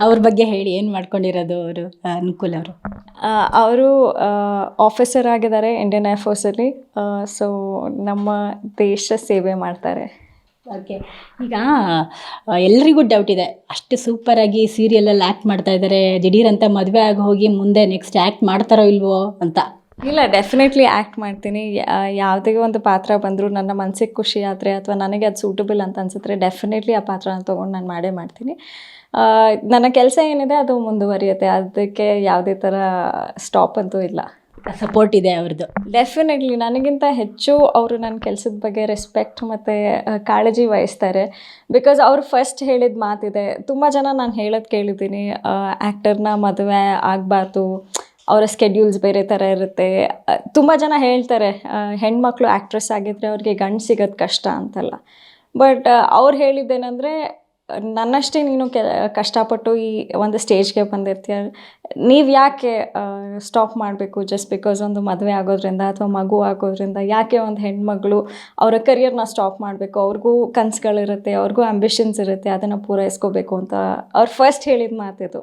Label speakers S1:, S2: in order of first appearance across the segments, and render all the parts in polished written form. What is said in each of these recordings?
S1: ಅವ್ರ ಬಗ್ಗೆ ಹೇಳಿ, ಏನು ಮಾಡ್ಕೊಂಡಿರೋದು ಅವರು ಅನುಕೂಲ್ ಅವರು?
S2: ಅವರು ಆಫೀಸರ್ ಆಗಿದ್ದಾರೆ ಇಂಡಿಯನ್ ಏರ್ ಫೋರ್ಸಲ್ಲಿ. ಸೊ ನಮ್ಮ ದೇಶ ಸೇವೆ ಮಾಡ್ತಾರೆ.
S1: ಓಕೆ. ಈಗ ಎಲ್ರಿಗೂ ಡೌಟ್ ಇದೆ, ಅಷ್ಟು ಸೂಪರಾಗಿ ಸೀರಿಯಲಲ್ಲಿ ಆ್ಯಕ್ಟ್ ಮಾಡ್ತಾ ಇದ್ದಾರೆ, ದಿಢೀರಂತ ಮದುವೆ ಆಗಿ ಹೋಗಿ ಮುಂದೆ ನೆಕ್ಸ್ಟ್ ಆ್ಯಕ್ಟ್ ಮಾಡ್ತಾರೋ ಇಲ್ವೋ ಅಂತ.
S2: ಇಲ್ಲ, ಡೆಫಿನೆಟ್ಲಿ ಆ್ಯಕ್ಟ್ ಮಾಡ್ತೀನಿ. ಯಾವುದೇ ಒಂದು ಪಾತ್ರ ಬಂದರೂ ನನ್ನ ಮನಸ್ಸಿಗೆ ಖುಷಿ ಆದರೆ ಅಥವಾ ನನಗೆ ಅದು ಸೂಟಬಲ್ ಅಂತ ಅನಿಸಿದ್ರೆ ಡೆಫಿನೆಟ್ಲಿ ಆ ಪಾತ್ರನ ತೊಗೊಂಡು ನಾನು ಮಾಡೇ ಮಾಡ್ತೀನಿ. ನನ್ನ ಕೆಲಸ ಏನಿದೆ ಅದು ಮುಂದುವರಿಯುತ್ತೆ, ಅದಕ್ಕೆ ಯಾವುದೇ ಥರ ಸ್ಟಾಪ್ ಅಂತೂ ಇಲ್ಲ.
S1: ಸಪೋರ್ಟ್ ಇದೆ ಅವ್ರದ್ದು.
S2: ಡೆಫಿನೆಟ್ಲಿ ನನಗಿಂತ ಹೆಚ್ಚು ಅವರು ನನ್ನ ಕೆಲಸದ ಬಗ್ಗೆ ರೆಸ್ಪೆಕ್ಟ್ ಮತ್ತು ಕಾಳಜಿ ವಹಿಸ್ತಾರೆ. ಬಿಕಾಸ್ ಅವರು ಫಸ್ಟ್ ಹೇಳಿದ ಮಾತಿದೆ, ತುಂಬ ಜನ ನಾನು ಹೇಳೋದು ಕೇಳಿದ್ದೀನಿ, ಆ್ಯಕ್ಟರ್ನ ಮದುವೆ ಆಗಬಾರ್ದು, ಅವರ ಸ್ಕೆಡ್ಯೂಲ್ಸ್ ಬೇರೆ ಥರ ಇರುತ್ತೆ. ತುಂಬ ಜನ ಹೇಳ್ತಾರೆ ಹೆಣ್ಮಕ್ಳು ಆ್ಯಕ್ಟ್ರೆಸ್ ಆಗಿದ್ದರೆ ಅವ್ರಿಗೆ ಗಂಡು ಸಿಗೋದು ಕಷ್ಟ ಅಂತೆಲ್ಲ. ಬಟ್ ಅವ್ರು ಹೇಳಿದ್ದೇನೆಂದರೆ, ನನ್ನಷ್ಟೇ ನೀನು ಕಷ್ಟಪಟ್ಟು ಈ ಒಂದು ಸ್ಟೇಜ್ಗೆ ಬಂದಿರ್ತೀಯ, ನೀವು ಯಾಕೆ ಸ್ಟಾಪ್ ಮಾಡಬೇಕು ಜಸ್ಟ್ ಬಿಕಾಸ್ ಒಂದು ಮದುವೆ ಆಗೋದ್ರಿಂದ ಅಥವಾ ಮಗು ಆಗೋದ್ರಿಂದ? ಯಾಕೆ ಒಂದು ಹೆಣ್ಮಗಳು ಅವರ ಕರಿಯರ್ನ ಸ್ಟಾಪ್ ಮಾಡಬೇಕು? ಅವ್ರಿಗೂ ಕನಸುಗಳಿರುತ್ತೆ, ಅವ್ರಿಗೂ ಆ್ಯಂಬಿಷನ್ಸ್ ಇರುತ್ತೆ, ಅದನ್ನು ಪೂರೈಸ್ಕೋಬೇಕು ಅಂತ ಅವ್ರು ಫಸ್ಟ್ ಹೇಳಿದ ಮಾತಿದು.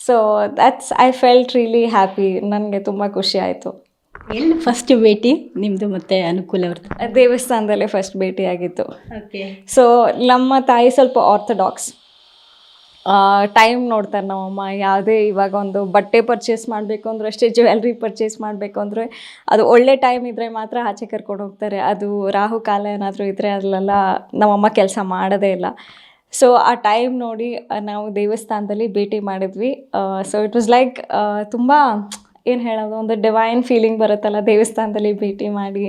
S2: So that's I felt really happy. ನನಗೆ ತುಂಬ ಖುಷಿ ಆಯಿತು.
S1: ಎಲ್ಲಿ ಫಸ್ಟ್ ಭೇಟಿ ನಿಮ್ಮದು ಮತ್ತು ಅನುಕೂಲ್ ಅವ್ರದ್ದು?
S2: ದೇವಸ್ಥಾನದಲ್ಲೇ ಫಸ್ಟ್ ಭೇಟಿಯಾಗಿತ್ತು.
S1: ಓಕೆ.
S2: ಸೊ ನಮ್ಮ ತಾಯಿ ಸ್ವಲ್ಪ ಆರ್ಥೋಡಾಕ್ಸ್, ಟೈಮ್ ನೋಡ್ತಾರೆ ನಮ್ಮಮ್ಮ. ಯಾವುದೇ ಇವಾಗ ಒಂದು ಬಟ್ಟೆ ಪರ್ಚೇಸ್ ಮಾಡಬೇಕು ಅಂದ್ರೆ ಅಷ್ಟೇ, ಜ್ಯುವೆಲ್ರಿ ಪರ್ಚೇಸ್ ಮಾಡಬೇಕು ಅಂದರೆ ಅದು ಒಳ್ಳೆ ಟೈಮ್ ಇದ್ದರೆ ಮಾತ್ರ ಆಚೆ ಕರ್ಕೊಂಡು ಹೋಗ್ತಾರೆ. ಅದು ರಾಹು ಕಾಲ ಏನಾದರೂ ಇದ್ದರೆ ಅಲ್ಲೆಲ್ಲ ನಮ್ಮಮ್ಮ ಕೆಲಸ ಮಾಡೋದೇ ಇಲ್ಲ. ಸೊ ಆ ಟೈಮ್ ನೋಡಿ ನಾವು ದೇವಸ್ಥಾನದಲ್ಲಿ ಭೇಟಿ ಮಾಡಿದ್ವಿ. ಸೊ ಇಟ್ ವಾಸ್ ಲೈಕ್ ತುಂಬ ಏನು ಹೇಳೋದು, ಒಂದು ಡಿವೈನ್ ಫೀಲಿಂಗ್ ಬರುತ್ತಲ್ಲ ದೇವಸ್ಥಾನದಲ್ಲಿ ಭೇಟಿ ಮಾಡಿ,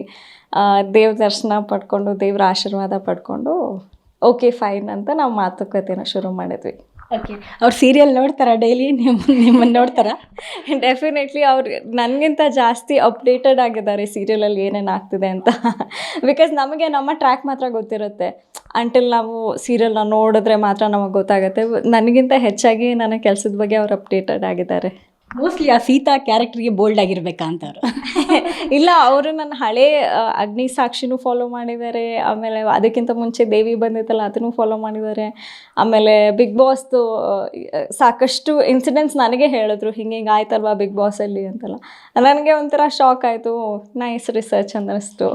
S2: ದೇವ್ರ ದರ್ಶನ ಪಡ್ಕೊಂಡು, ದೇವ್ರ ಆಶೀರ್ವಾದ ಪಡ್ಕೊಂಡು ಓಕೆ ಫೈನ್ ಅಂತ ನಾವು ಮಾತುಕತೆನ ಶುರು ಮಾಡಿದ್ವಿ.
S1: ಓಕೆ. ಅವ್ರು ಸೀರಿಯಲ್ ನೋಡ್ತಾರಾ ಡೈಲಿ? ನಿಮ್ಮನ್ನು ನೋಡ್ತಾರಾ?
S2: ಡೆಫಿನೆಟ್ಲಿ ಅವ್ರು ನನಗಿಂತ ಜಾಸ್ತಿ ಅಪ್ಡೇಟೆಡ್ ಆಗಿದ್ದಾರೆ ಸೀರಿಯಲಲ್ಲಿ ಏನೇನು ಆಗ್ತಿದೆ ಅಂತ. ಬಿಕಾಸ್ ನಮಗೆ ನಮ್ಮ ಟ್ರ್ಯಾಕ್ ಮಾತ್ರ ಗೊತ್ತಿರುತ್ತೆ, ಅಂಟಿಲ್ ನಾವು ಸೀರಿಯಲ್ನ ನೋಡಿದ್ರೆ ಮಾತ್ರ ನಮಗೆ ಗೊತ್ತಾಗುತ್ತೆ. ನನಗಿಂತ ಹೆಚ್ಚಾಗಿ ನನ್ನ ಕೆಲಸದ ಬಗ್ಗೆ ಅವ್ರು ಅಪ್ಡೇಟೆಡ್ ಆಗಿದ್ದಾರೆ.
S1: ಮೋಸ್ಟ್ಲಿ ಆ ಸೀತಾ ಕ್ಯಾರೆಕ್ಟ್ರಿಗೆ ಬೋಲ್ಡ್ ಆಗಿರ್ಬೇಕಾ ಅಂತ ಅವರು?
S2: ಇಲ್ಲ, ಅವರು ನನ್ನ ಹಳೇ ಅಗ್ನಿ ಸಾಕ್ಷಿನೂ ಫಾಲೋ ಮಾಡಿದ್ದಾರೆ. ಆಮೇಲೆ ಅದಕ್ಕಿಂತ ಮುಂಚೆ ದೇವಿ ಬಂದಿತ್ತಲ್ಲ ಅದನ್ನು ಫಾಲೋ ಮಾಡಿದ್ದಾರೆ. ಆಮೇಲೆ ಬಿಗ್ ಬಾಸ್ದು ಸಾಕಷ್ಟು ಇನ್ಸಿಡೆಂಟ್ಸ್ ನನಗೆ ಹೇಳಿದ್ರು, ಹಿಂಗೆ ಆಯ್ತಲ್ವಾ ಬಿಗ್ ಬಾಸಲ್ಲಿ ಅಂತೆಲ್ಲ. ನನಗೆ ಒಂಥರ ಶಾಕ್ ಆಯಿತು, ನೈಸ್ ರಿಸರ್ಚ್ ಅನ್ನಿಸ್ತು.